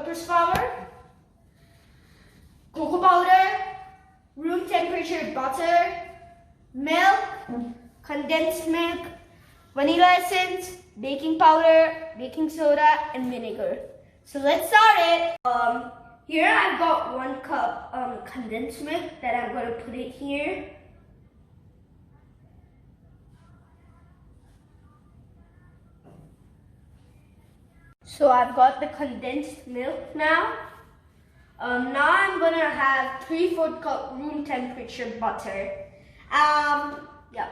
all-purpose flour, cocoa powder, room temperature butter, milk, condensed milk, vanilla essence, baking powder, baking soda, and vinegar. So let's start it. Here I've got 1 cup condensed milk that I'm going to put it here. So I've got the condensed milk now. Now I'm going to have 3/4 cup room temperature butter. Yeah.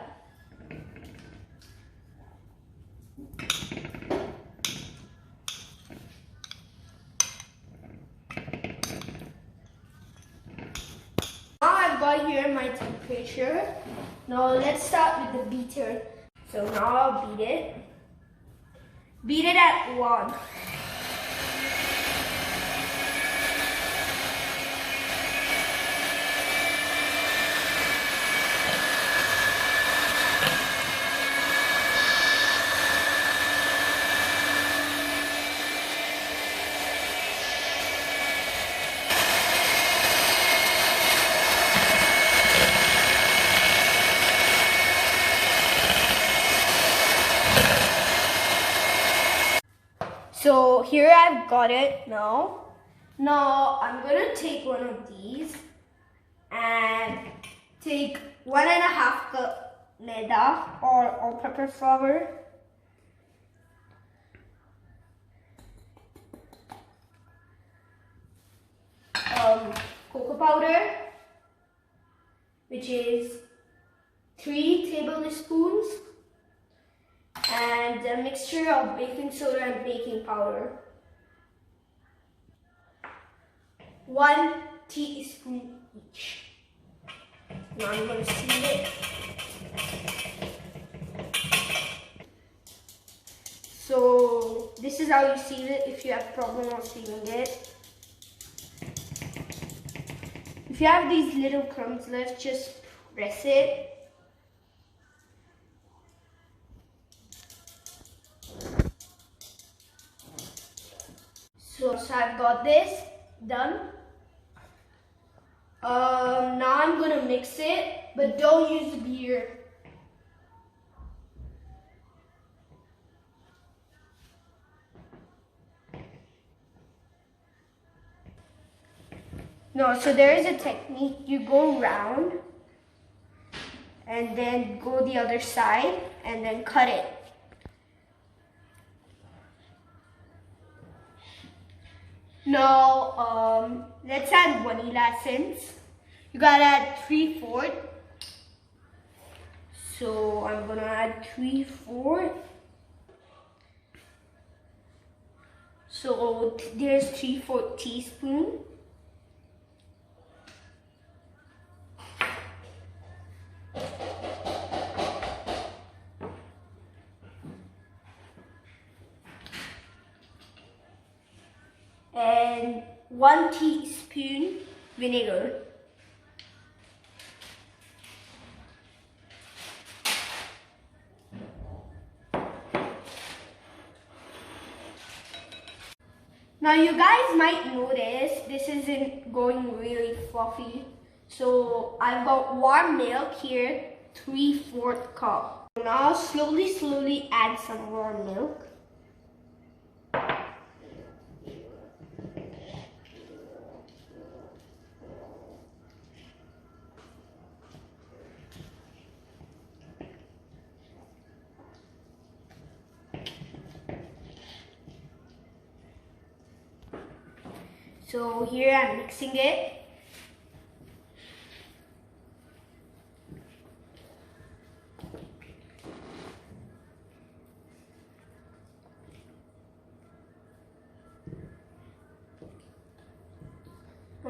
Now I've got here my temperature. Now let's start with the beater. So now I'll beat it. Beat it at 1. So here I've got it now. Now I'm gonna take one of these and take 1.5 cup maida or all-purpose flour. Cocoa powder, which is 3 tablespoons. And a mixture of baking soda and baking powder. 1 teaspoon each. Now I'm going to seal it. So this is how you seal it if you have problem of sealing it. If you have these little crumbs left, just press it. So I've got this done. Now I'm gonna mix it, but don't use the beer. No, so there is a technique. You go round and then go the other side and then cut it. Now, let's add vanilla essence. You gotta add 3/4. So I'm gonna add 3/4. So there's 3/4 teaspoon. And 1 teaspoon vinegar. Now you guys might notice this isn't going really fluffy. So I've got warm milk here, 3/4 cup. Now slowly add some warm milk. So here I'm mixing it.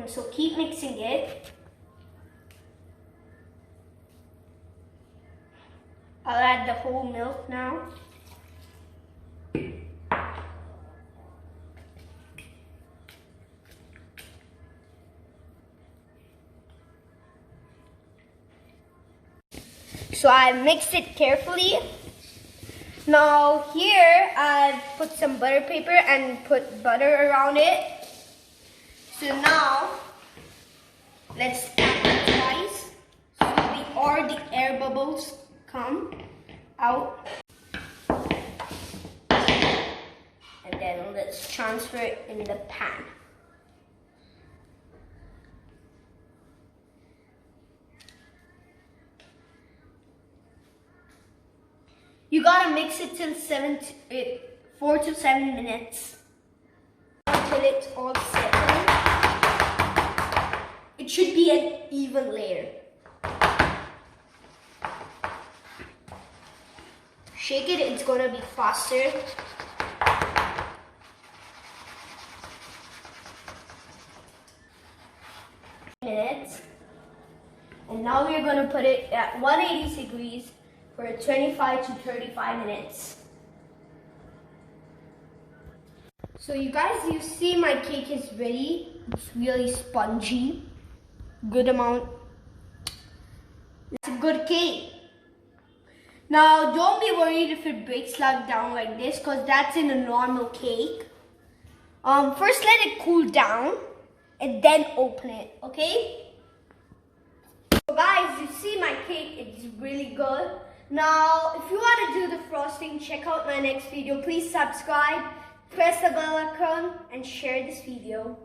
So keep mixing it. I'll add the whole milk now. So I mixed it carefully. Now here I've put some butter paper and put butter around it. So now, let's tap it twice so all the air bubbles come out. And then let's transfer it in the pan. You gotta mix it till 4 to 7 minutes until it's all settled. It should be an even layer. Shake it, it's gonna be faster. Minutes. And now we're gonna put it at 180 degrees for 25 to 35 minutes. So you guys, you see my cake is ready. It's really spongy. Good amount. It's a good cake. Now don't be worried if it breaks like down like this, because that's in a normal cake. First let it cool down and then open it, okay? So guys, you see my cake, it's really good. Now, if you want to do the frosting, check out my next video. Please subscribe, press the bell icon, and share this video.